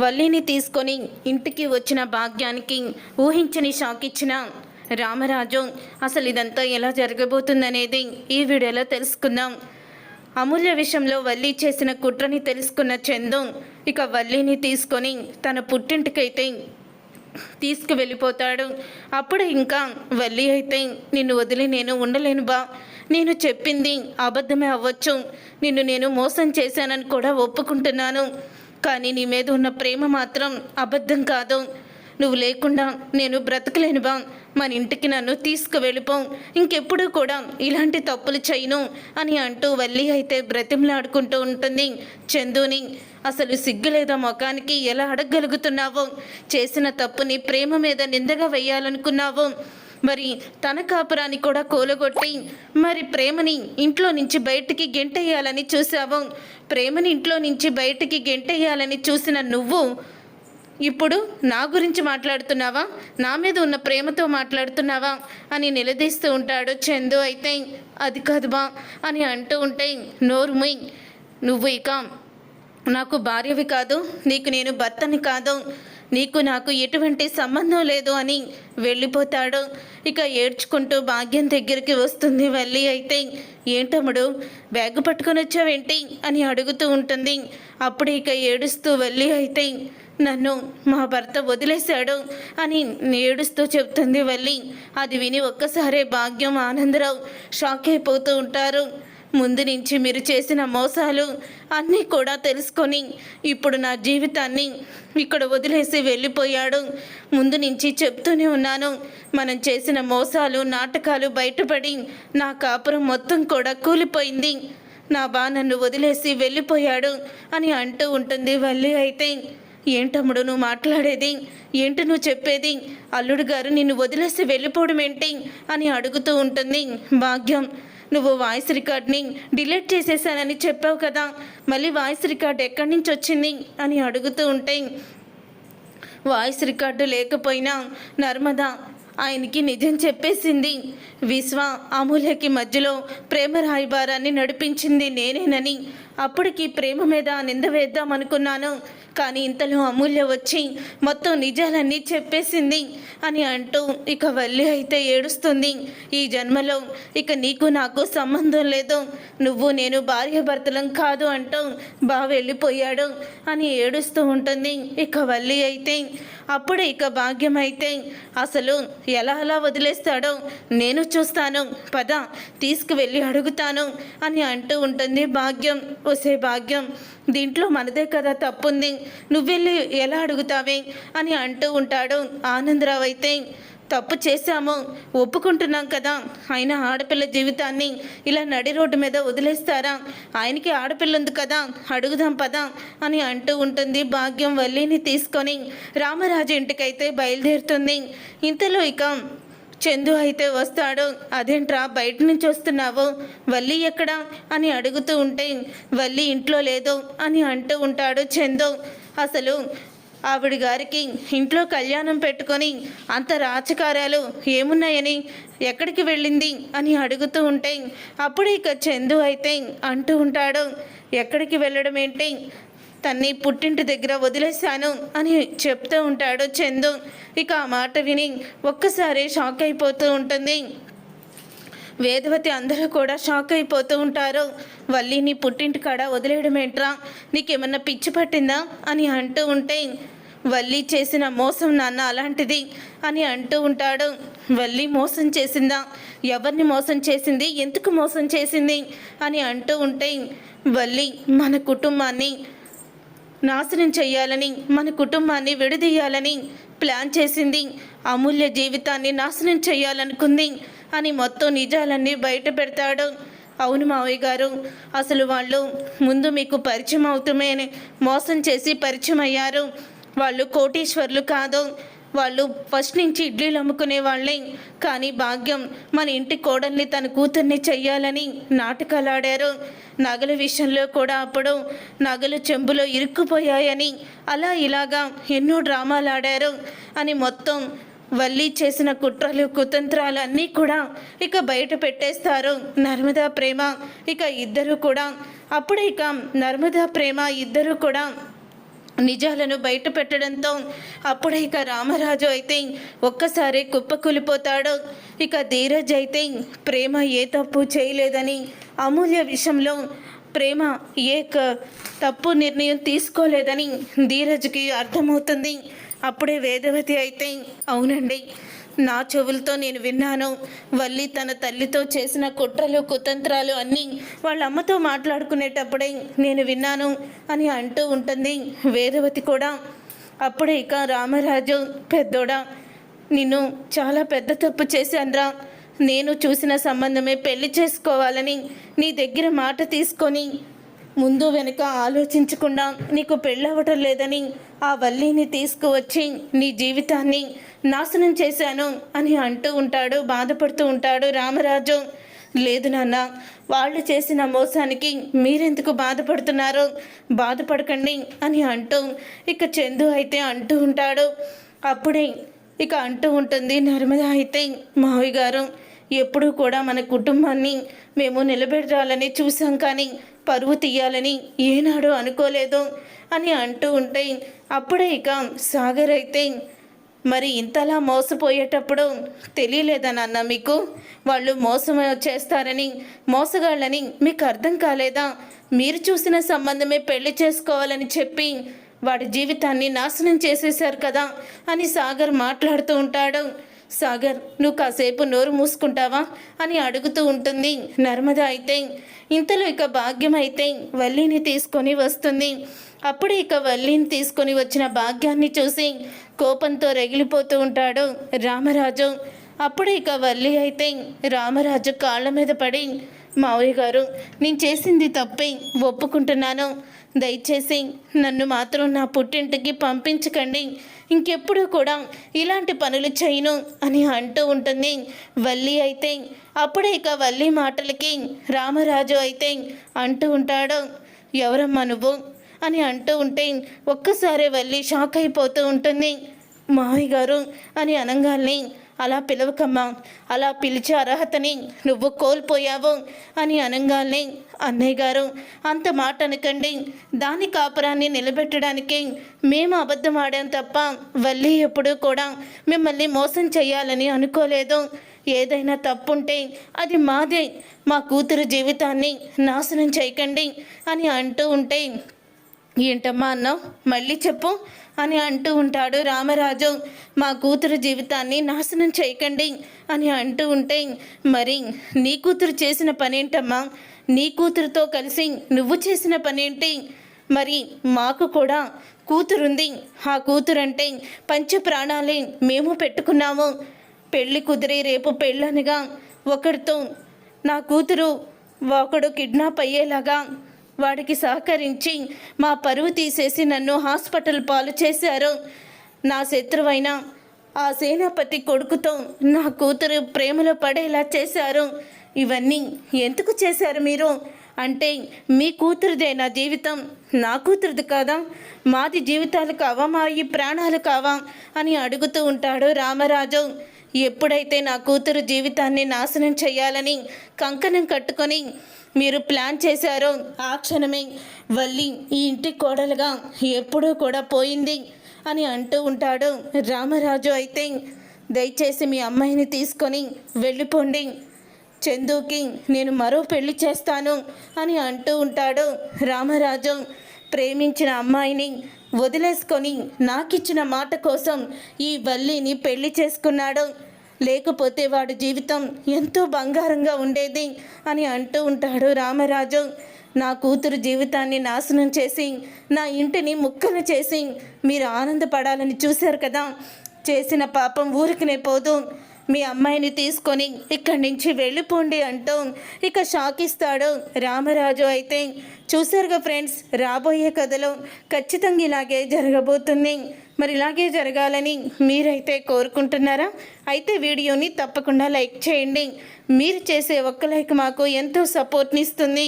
వల్లిని తీసుకొని ఇంటికి వచ్చిన భాగ్యానికి ఊహించని షాక్ ఇచ్చిన రామరాజు అసలు ఇదంతా ఎలా జరగబోతుందనేది ఈ వీడియోలో తెలుసుకుందాం. అమూల్య విషయంలో వల్లి చేసిన కుట్రని తెలుసుకున్న చందు ఇక వల్లిని తీసుకొని తన పుట్టింటికైతే తీసుకువెళ్ళిపోతాడు. అప్పుడు ఇంకా వల్లి అయితే నిన్ను వదిలి నేను ఉండలేను బా, నేను చెప్పింది అబద్ధమే అవ్వచ్చు, నిన్ను నేను మోసం చేశానని కూడా ఒప్పుకుంటున్నాను, కానీ నీ మీద ఉన్న ప్రేమ మాత్రం అబద్ధం కాదు, నువ్వు లేకుండా నేను బ్రతకలేను బా, మన ఇంటికి నన్ను తీసుకువెళ్ళిపో, ఇంకెప్పుడు కూడా ఇలాంటి తప్పులు చేయను అని అంటూ వల్లి అయితే బ్రతిమలాడుకుంటూ ఉంటుంది చందుని. అసలు సిగ్గులేదా ముఖానికి, ఎలా అడగగలుగుతున్నావో, చేసిన తప్పుని ప్రేమ మీద నిందగా వేయాలనుకున్నావు, మరి తన కాపురాన్ని కూడా కూలగొట్టి మరి ప్రేమని ఇంట్లో నుంచి బయటికి గెంటేయాలని చూసావు. ప్రేమని ఇంట్లో నుంచి బయటికి గెంటేయాలని చూసిన నువ్వు ఇప్పుడు నా గురించి మాట్లాడుతున్నావా, నా మీద ఉన్న ప్రేమతో మాట్లాడుతున్నావా అని నిలదీస్తూ ఉంటాడు చందు. అయితే అది కాదు బా అని అంటూ ఉంటే, నోరుమై, నువ్వు ఇక నాకు భార్యవి కాదు, నీకు నేను భర్తని కాదు, నీకు నాకు ఎటువంటి సంబంధం లేదు అని వెళ్ళిపోతాడు. ఇక ఏడ్చుకుంటూ భాగ్యం దగ్గరికి వస్తుంది వల్లి. అయితే ఏంటమ్ముడు బ్యాగ్ పట్టుకొని వచ్చావేంటి అని అడుగుతూ ఉంటుంది. అప్పుడు ఇక ఏడుస్తూ వల్లి అయితే నన్ను మా భర్త వదిలేశాడు అని ఏడుస్తూ చెప్తుంది వల్లి. అది విని ఒక్కసారే భాగ్యం ఆనందరావు షాక్ అయిపోతూ ఉంటారు. ముందు నుంచి మీరు చేసిన మోసాలు అన్నీ కూడా తెలుసుకొని ఇప్పుడు నా జీవితాన్ని ఇక్కడ వదిలేసి వెళ్ళిపోయాడు. ముందు నుంచి చెప్తూనే ఉన్నాను, మనం చేసిన మోసాలు నాటకాలు బయటపడి నా కాపురం మొత్తం కూడా కూలిపోయింది, నా బా నన్ను వదిలేసి వెళ్ళిపోయాడు అని అంటూ ఉంటుంది వల్లి. అయితే ఏంటమ్ముడు నువ్వు మాట్లాడేది ఏంటి, నువ్వు చెప్పేది, అల్లుడు గారు నిన్ను వదిలేసి వెళ్ళిపోవడం ఏంటి అని అడుగుతూ ఉంటుంది భాగ్యం. నువ్వు వాయిస్ రికార్డ్ని డిలీట్ చేసేసానని చెప్పావు కదా, మళ్ళీ వాయిస్ రికార్డ్ ఎక్కడి నుంచి వచ్చింది అని అడుగుతూ ఉంటే, వాయిస్ రికార్డు లేకపోయినా నర్మదా ఆయనకి నిజం చెప్పేసింది, విశ్వ అమూల్యకి మధ్యలో ప్రేమ రాయబారాన్ని నడిపించింది నేనేనని. అప్పటికి ప్రేమ మీద నింద వేద్దాం అనుకున్నాను, కానీ ఇంతలో అమూల్య వచ్చి మొత్తం నిజాలన్నీ చెప్పేసింది అని అంటూ ఇక వల్లి అయితే ఏడుస్తుంది. ఈ జన్మలో ఇక నీకు నాకు సంబంధం లేదు, నువ్వు నేను భార్యాభర్తలం కాదు అంటూ బా వెళ్ళిపోయాడు అని ఏడుస్తూ ఉంటుంది ఇక వల్లి. అయితే అప్పుడు ఇక భాగ్యం అయితే అసలు ఎలా అలా వదిలేస్తాడో నేను చూస్తాను, పద తీసుకువెళ్ళి అడుగుతాను అని అంటూ ఉంటుంది భాగ్యం. ఒసే భాగ్యం, దీంట్లో మనదే కదా తప్పుంది, నువ్వెళ్ళి ఎలా అడుగుతావే అని అంటూ ఉంటాడు ఆనందరావు. అయితే తప్పు చేశాము ఒప్పుకుంటున్నాం కదా, ఆయన ఆడపిల్ల జీవితాన్ని ఇలా నడి రోడ్డు మీద వదిలేస్తారా, ఆయనకి ఆడపిల్ల ఉంది కదా, అడుగుదాం పదా అని అంటూ ఉంటుంది భాగ్యం. వల్లిని తీసుకొని రామరాజు ఇంటికైతే బయలుదేరుతుంది. ఇంతలో ఇక చందు అయితే వస్తాడు. అదేంట్రా బయట నుంచి వస్తున్నావు, వల్లి ఎక్కడా అని అడుగుతూ ఉంటే, వల్లి ఇంట్లో లేదు అని అంటూ ఉంటాడు చందు. అసలు ఆవిడ గారికి ఇంట్లో కళ్యాణం పెట్టుకొని అంత రాజకార్యాలు ఏమున్నాయని ఎక్కడికి వెళ్ళింది అని అడుగుతూ ఉంటే, అప్పుడు ఇక చందు అయితే అంటూ ఉంటాడు, ఎక్కడికి వెళ్ళడం ఏంటి, తన్ని పుట్టింటి దగ్గర వదిలేశాను అని చెప్తూ ఉంటాడు చందు. ఇక ఆ మాట విని ఒక్కసారి షాక్ అయిపోతూ ఉంటుంది వేదవతి. అందరూ కూడా షాక్ అయిపోతూ ఉంటారు. వల్లిని పుట్టింటి కాడ వదిలేయడం ఏంట్రా, నీకేమన్నా పిచ్చి పట్టిందా అని అంటూ ఉంటే, వల్లి చేసిన మోసం నాన్న అలాంటిది అని అంటూ ఉంటాడు. వల్లి మోసం చేసిందా, ఎవరిని మోసం చేసింది, ఎందుకు మోసం చేసింది అని అంటూ ఉంటే, వల్లి మన కుటుంబాన్ని నాశనం చేయాలని, మన కుటుంబాన్ని విడదీయాలని ప్లాన్ చేసింది, అమూల్య జీవితాన్ని నాశనం చేయాలనుకుంది అని మొత్తం నిజాలన్నీ బయట పెడతాడు. అవును మావయ్య గారు, అసలు వాళ్ళు ముందు మీకు పరిచయం అవుతామే మోసం చేసి పరిచయం అయ్యారు, వాళ్ళు కోటీశ్వర్లు కాదు, వాళ్ళు ఫస్ట్ నుంచి ఇడ్లీలు అమ్ముకునే వాళ్ళే, కానీ భాగ్యం మన ఇంటి కోడల్ని తన కూతుర్ని చెయ్యాలని నాటకాలు ఆడారు. నగల విషయంలో కూడా అప్పుడు నగలు చెంబులో ఇరుక్కుపోయాయని అలా ఇలాగా ఎన్నో డ్రామాలు ఆడారు అని మొత్తం వల్లి చేసిన కుట్రలు కుతంత్రాలు అన్నీ కూడా ఇక బయట పెట్టేస్తారు నర్మదా ప్రేమ. ఇక ఇద్దరు కూడా అప్పుడు ఇక నర్మదా ప్రేమ ఇద్దరు కూడా నిజాలను బయట పెట్టడంతో అప్పుడే ఇక రామరాజు అయితే ఒక్కసారి కుప్పకూలిపోతాడు. ఇక ధీరజ్ అయితే ప్రేమ ఏ తప్పు చేయలేదని, అమూల్య విషయంలో ప్రేమ తప్పు నిర్ణయం తీసుకోలేదని ధీరజ్కి అర్థమవుతుంది. అప్పుడే వేదవతి అయితే అవునండి, నా చెవులతో నేను విన్నాను. వల్లి తన తల్లితో చేసిన కుట్రలు కుతంత్రాలు అన్నీ వాళ్ళ అమ్మతో మాట్లాడుకునేటప్పుడే నేను విన్నాను అని అంటూ ఉంటుంది వేదవతి కూడా. అప్పుడే ఇక రామరాజు, పెద్దోడా, నిన్ను చాలా పెద్ద తప్పు చేశానురా. నేను చూసిన సంబంధమే పెళ్లి చేసుకోవాలని నీ దగ్గర మాట తీసుకొని ముందు వెనుక ఆలోచించకుండా నీకు పెళ్ళవటం లేదని ఆ వల్లిని తీసుకువచ్చి నీ జీవితాన్ని నాశనం చేశాను అని అంటూ ఉంటాడు, బాధపడుతూ ఉంటాడు రామరాజు. లేదు నాన్న, వాళ్ళు చేసిన మోసానికి మీరెందుకు బాధపడుతున్నారు, బాధపడకండి అని అంటూ ఇక చందు అయితే అంటూ ఉంటాడు. అప్పుడే ఇక అంటూ ఉంటుంది నర్మద అయితే, మావయ్య గారు, ఎప్పుడూ కూడా మన కుటుంబాన్ని మేము నిలబెట్టాలని చూసాం, కానీ పరువు తీయాలని ఏనాడు అనుకోలేదు అని అంటూ ఉంటే అప్పుడే ఇక సాగర్ అయితే, మరి ఇంతలా మోసపోయేటప్పుడు తెలియలేదా నాన్న మీకు, వాళ్ళు మోసం చేస్తారని, మోసగాళ్ళని మీకు అర్థం కాలేదా? మీరు చూసిన సంబంధమే పెళ్లి చేసుకోవాలని చెప్పి వాడి జీవితాన్ని నాశనం చేసేశారు కదా అని సాగర్ మాట్లాడుతూ ఉంటాడు. సాగర్, నువ్వు కాసేపు నోరు మూసుకుంటావా అని అడుగుతూ ఉంటుంది నర్మద అయితే. ఇంతలో ఇక భాగ్యం అయితే వల్లిని తీసుకొని వస్తుంది. అప్పుడు ఇక వల్లిని తీసుకొని వచ్చిన భాగ్యాన్ని చూసి కోపంతో రగిలిపోతూ ఉంటాడు రామరాజు. అప్పుడు ఇక వల్లి అయితే రామరాజు కాళ్ళ మీద పడి, మావయ్య గారు, నేను చేసింది తప్పే, ఒప్పుకుంటున్నాను. దయచేసి నన్ను మాత్రం నా పుట్టింటికి పంపించకండి, ఇంకెప్పుడు కూడా ఇలాంటి పనులు చేయను అని అంటూ ఉంటుంది వల్లి అయితే. అప్పుడే ఇక వల్లి మాటలకి రామరాజు అయితే అంటూ ఉంటాడు, ఎవరమ్మా నువ్వు అని అంటూ ఉంటే ఒక్కసారి వల్లి షాక్ అయిపోతూ ఉంటుంది. మావయ్య గారు అని అనగానే, అలా పిలవకమ్మా, అలా పిలిచే అర్హతని నువ్వు కోల్పోయావు అని అనగానే, అన్నయ్య గారు అంత మాట అనకండి, దాని కాపురాన్ని నిలబెట్టడానికి మేము అబద్ధం ఆడాం తప్ప వల్లి ఎప్పుడూ కూడా మిమ్మల్ని మోసం చేయాలని అనుకోలేదు. ఏదైనా తప్పుంటే అది మాదే, మా కూతురు జీవితాన్ని నాశనం చేయకండి అని అంటూ ఉంటే, ఏంటమ్మా అన్నావు, మళ్ళీ చెప్పు అని అంటూ ఉంటాడు రామరాజు. మా కూతురు జీవితాన్ని నాశనం చేయకండి అని అంటూ ఉంటే, మరి నీ కూతురు చేసిన పనేంటమ్మా, నీ కూతురుతో కలిసి నువ్వు చేసిన పనేంటి? మరి మాకు కూడా కూతురుంది, ఆ కూతురంటే పంచ ప్రాణాలే మేము పెట్టుకున్నాము. పెళ్ళి కుదిరి రేపు పెళ్ళనగా ఒకడితో నా కూతురు ఒకడు కిడ్నాప్ అయ్యేలాగా వాడికి సహకరించి మా పరువు తీసేసి నన్ను హాస్పిటల్ పాలు చేశారు. నా శత్రువైన ఆ సేనాపతి కొడుకుతో నా కూతురు ప్రేమలో పడేలా చేశారు. ఇవన్నీ ఎందుకు చేశారు మీరు? అంటే మీ కూతురుదే నా జీవితం, నా కూతురుది కాదా? మాది జీవితాలు కావా, మా ఈ ప్రాణాలు కావా అని అడుగుతూ ఉంటాడు రామరాజు. ఎప్పుడైతే నా కూతురు జీవితాన్ని నాశనం చేయాలని కంకణం కట్టుకొని మీరు ప్లాన్ చేశారో ఆ క్షణమే వల్లి ఈ ఇంటి కోడలుగా ఎప్పుడూ కూడా పోయింది అని అంటూ ఉంటాడు రామరాజు. అయితే దయచేసి మీ అమ్మాయిని తీసుకొని వెళ్ళిపోండి, చందుకి నేను మరో పెళ్లి చేస్తాను అని అంటూ ఉంటాడు రామరాజు. ప్రేమించిన అమ్మాయిని వదిలేసుకొని నాకిచ్చిన మాట కోసం ఈ వల్లిని పెళ్లి చేసుకున్నాడు, లేకపోతే వాడి జీవితం ఎంతో బంగారంగా ఉండేది అని అంటూ ఉంటాడు రామరాజు. నా కూతురు జీవితాన్ని నాశనం చేసి నా ఇంటిని ముక్కలు చేసి మీరు ఆనందపడాలని చూశారు కదా, చేసిన పాపం ఊరికినే పోదు, మీ అమ్మాయిని తీసుకొని ఇక్కడి నుంచి వెళ్ళిపోండి అంటూ ఇక షాక్ ఇస్తాడు రామరాజు. అయితే చూసారుగా ఫ్రెండ్స్, రాబోయే కథలో ఖచ్చితంగా ఇలాగే జరగబోతుంది. మరి ఇలాగే జరగాలని మీరైతే కోరుకుంటున్నారా? అయితే వీడియోని తప్పకుండా లైక్ చేయండి. మీరు చేసే ఒక్క లైక్ మాకు ఎంతో సపోర్ట్ని ఇస్తుంది.